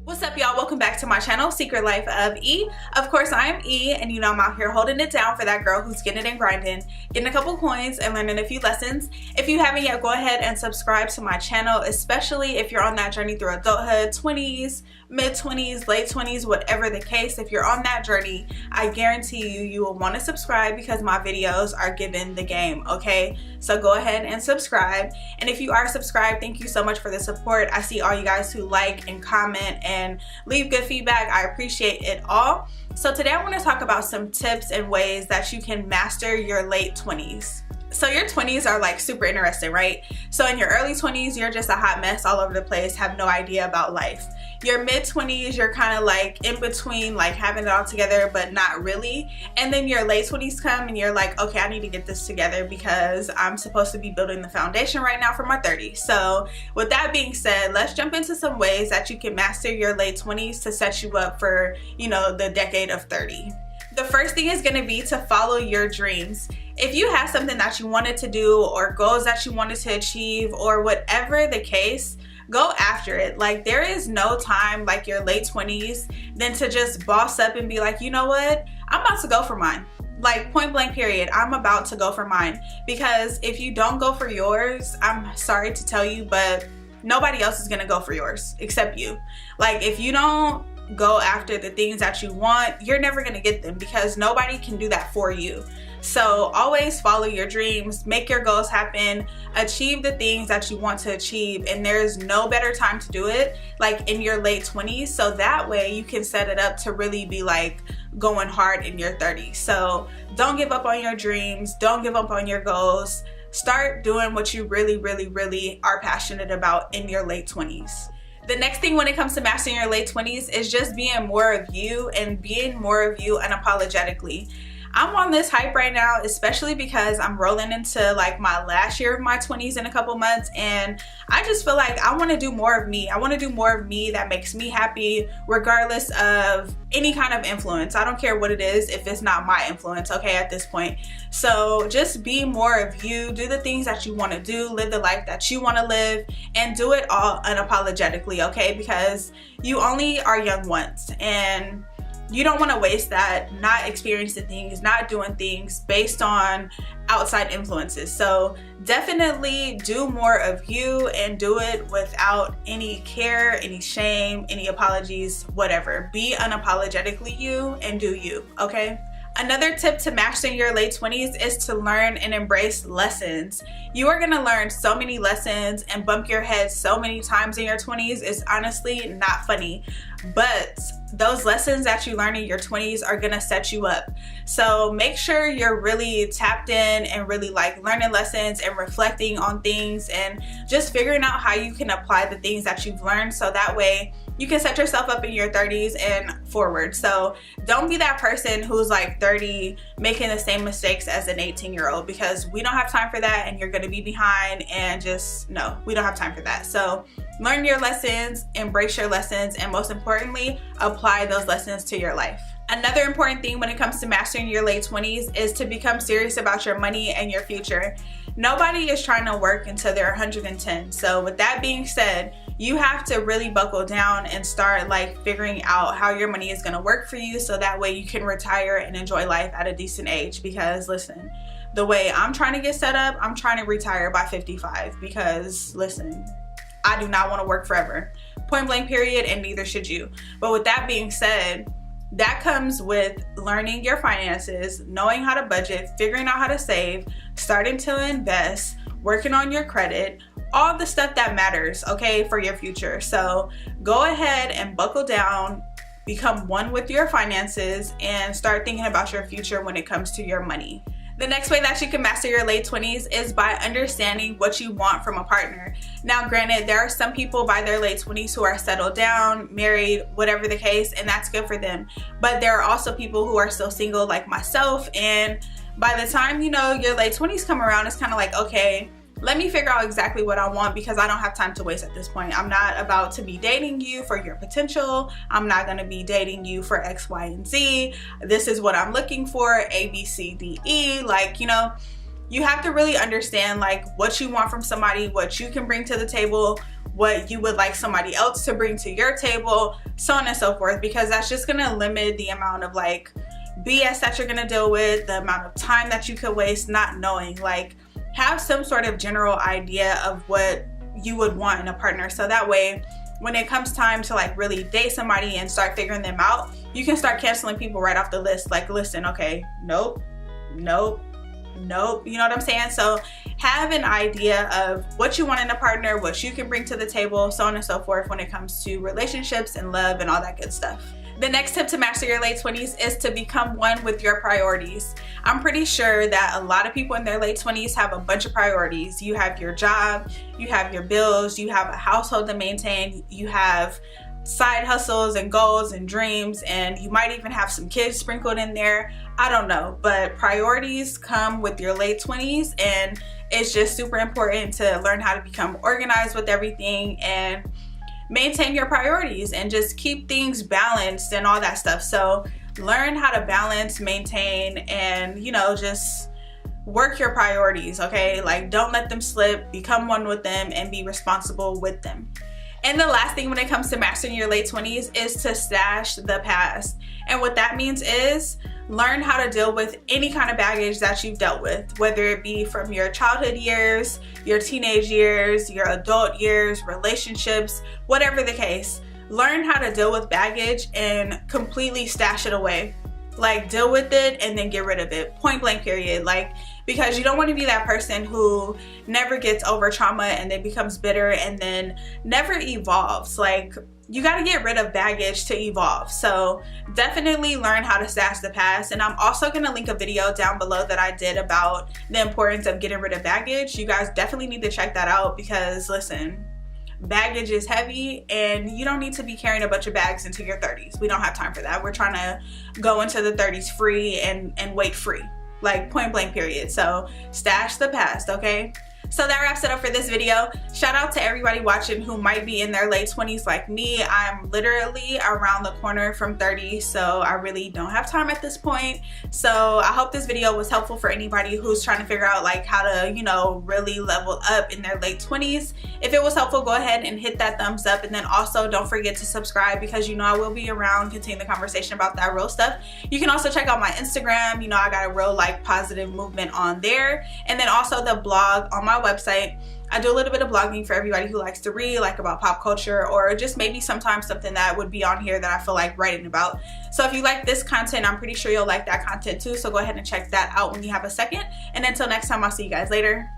What's up, y'all? Welcome back to my channel, Secret Life of E. Of course, I am E, and you know I'm out here holding it down for that girl who's getting it and grinding, getting a couple coins and learning a few lessons. If you haven't yet, go ahead and subscribe to my channel, especially if you're on that journey through adulthood, 20s, mid-20s, late 20s, whatever the case. If you're on that journey, I guarantee you will want to subscribe because my videos are giving the game, okay? So go ahead and subscribe. And if you are subscribed, thank you so much for the support. I see all you guys who like and comment and leave good feedback. I appreciate it all. So today I want to talk about some tips and ways that you can master your late 20s. So your 20s are like super interesting, right? So in your early 20s, you're just a hot mess all over the place, have no idea about life. Your mid 20s, you're kind of like in between, like having it all together, but not really. And then your late 20s come and you're like, okay, I need to get this together because I'm supposed to be building the foundation right now for my 30s. So with that being said, let's jump into some ways that you can master your late 20s to set you up for, you know, the decade of 30. The first thing is going to be to follow your dreams. If you have something that you wanted to do or goals that you wanted to achieve or whatever the case, go after it. Like, there is no time like your late 20s than to just boss up and be like, you know what, I'm about to go for mine. Like, point blank period, I'm about to go for mine. Because if you don't go for yours, I'm sorry to tell you, but nobody else is gonna go for yours except you. Like, if you don't go after the things that you want, you're never gonna get them because nobody can do that for you. So always follow your dreams, make your goals happen, achieve the things that you want to achieve, and there's no better time to do it like in your late 20s, so that way you can set it up to really be like going hard in your 30s. So don't give up on your dreams, don't give up on your goals. Start doing what you really are passionate about in your late 20s. The next thing when it comes to mastering your late 20s is just being more of you and being more of you unapologetically. I'm on this hype right now, especially because I'm rolling into like my last year of my 20s in a couple months, and I just feel like I want to do more of me. I want to do more of me that makes me happy regardless of any kind of influence. I don't care what it is if it's not my influence, okay, at this point. So just be more of you, do the things that you want to do, live the life that you want to live, and do it all unapologetically, okay? Because you only are young once, and you don't want to waste that not experiencing things, not doing things based on outside influences. So definitely do more of you and do it without any care, any shame, any apologies, whatever. Be unapologetically you and do you, okay? Another tip to mastering your late 20s is to learn and embrace lessons. You are going to learn so many lessons and bump your head so many times in your 20s. It's honestly not funny, but those lessons that you learn in your 20s are going to set you up. So make sure you're really tapped in and really like learning lessons and reflecting on things and just figuring out how you can apply the things that you've learned, so that way you can set yourself up in your 30s and forward. So don't be that person who's like 30 making the same mistakes as an 18-year-old, because we don't have time for that and you're gonna be behind, and just no, we don't have time for that. So learn your lessons, embrace your lessons, and most importantly, apply those lessons to your life. Another important thing when it comes to mastering your late 20s is to become serious about your money and your future. Nobody is trying to work until they're 110. So with that being said, you have to really buckle down and start like figuring out how your money is going to work for you, so that way you can retire and enjoy life at a decent age. Because listen, the way I'm trying to get set up, I'm trying to retire by 55 because listen, I do not want to work forever. Point blank period, and neither should you. But with that being said, that comes with learning your finances, knowing how to budget, figuring out how to save, starting to invest, working on your credit, all the stuff that matters, okay, for your future. So go ahead and buckle down, become one with your finances, and start thinking about your future when it comes to your money. The next way that you can master your late 20s is by understanding what you want from a partner. Now, granted, there are some people by their late 20s who are settled down, married, whatever the case, and that's good for them. But there are also people who are still single like myself, and by the time, you know, your late 20s come around, it's kind of like, okay, let me figure out exactly what I want, because I don't have time to waste at this point. I'm not about to be dating you for your potential. I'm not going to be dating you for X, Y, and Z. This is what I'm looking for, A, B, C, D, E. Like, you know, you have to really understand like what you want from somebody, what you can bring to the table, what you would like somebody else to bring to your table, so on and so forth, because that's just gonna limit the amount of like BS that you're gonna deal with, the amount of time that you could waste not knowing. Like, have some sort of general idea of what you would want in a partner, so that way when it comes time to like really date somebody and start figuring them out, you can start canceling people right off the list. Like, listen, okay, nope, nope, nope, you know what I'm saying? So have an idea of what you want in a partner, what you can bring to the table, so on and so forth when it comes to relationships and love and all that good stuff. The next tip to master your late 20s is to become one with your priorities. I'm pretty sure that a lot of people in their late 20s have a bunch of priorities. You have your job, you have your bills, you have a household to maintain, you have side hustles and goals and dreams, and you might even have some kids sprinkled in there. I don't know, but priorities come with your late 20s, and it's just super important to learn how to become organized with everything and maintain your priorities and just keep things balanced and all that stuff. So learn how to balance, maintain, and just work your priorities, okay? Like, don't let them slip, become one with them, and be responsible with them. And the last thing when it comes to mastering your late 20s is to stash the past. And what that means is learn how to deal with any kind of baggage that you've dealt with, whether it be from your childhood years, your teenage years, your adult years, relationships, whatever the case. Learn how to deal with baggage and completely stash it away. Like, deal with it and then get rid of it, point blank period. Like, because you don't want to be that person who never gets over trauma and then becomes bitter and then never evolves. Like, you got to get rid of baggage to evolve. So definitely learn how to stash the past. And I'm also going to link a video down below that I did about the importance of getting rid of baggage. You guys definitely need to check that out, because listen, baggage is heavy and you don't need to be carrying a bunch of bags into your 30s. We don't have time for that. We're trying to go into the 30s free and weight free, like point blank period. So stash the past, okay? So that wraps it up for this video. Shout out to everybody watching who might be in their late 20s like me. I'm literally around the corner from 30, so I really don't have time at this point. So I hope this video was helpful for anybody who's trying to figure out like how to, really level up in their late 20s. If it was helpful, go ahead and hit that thumbs up, and then also don't forget to subscribe, because I will be around continuing the conversation about that real stuff. You can also check out my Instagram. I got a real like positive movement on there, and then also the blog on my website. I do a little bit of blogging for everybody who likes to read, like about pop culture, or just maybe sometimes something that would be on here that I feel like writing about. So if you like this content, I'm pretty sure you'll like that content too. So go ahead and check that out when you have a second. And until next time, I'll see you guys later.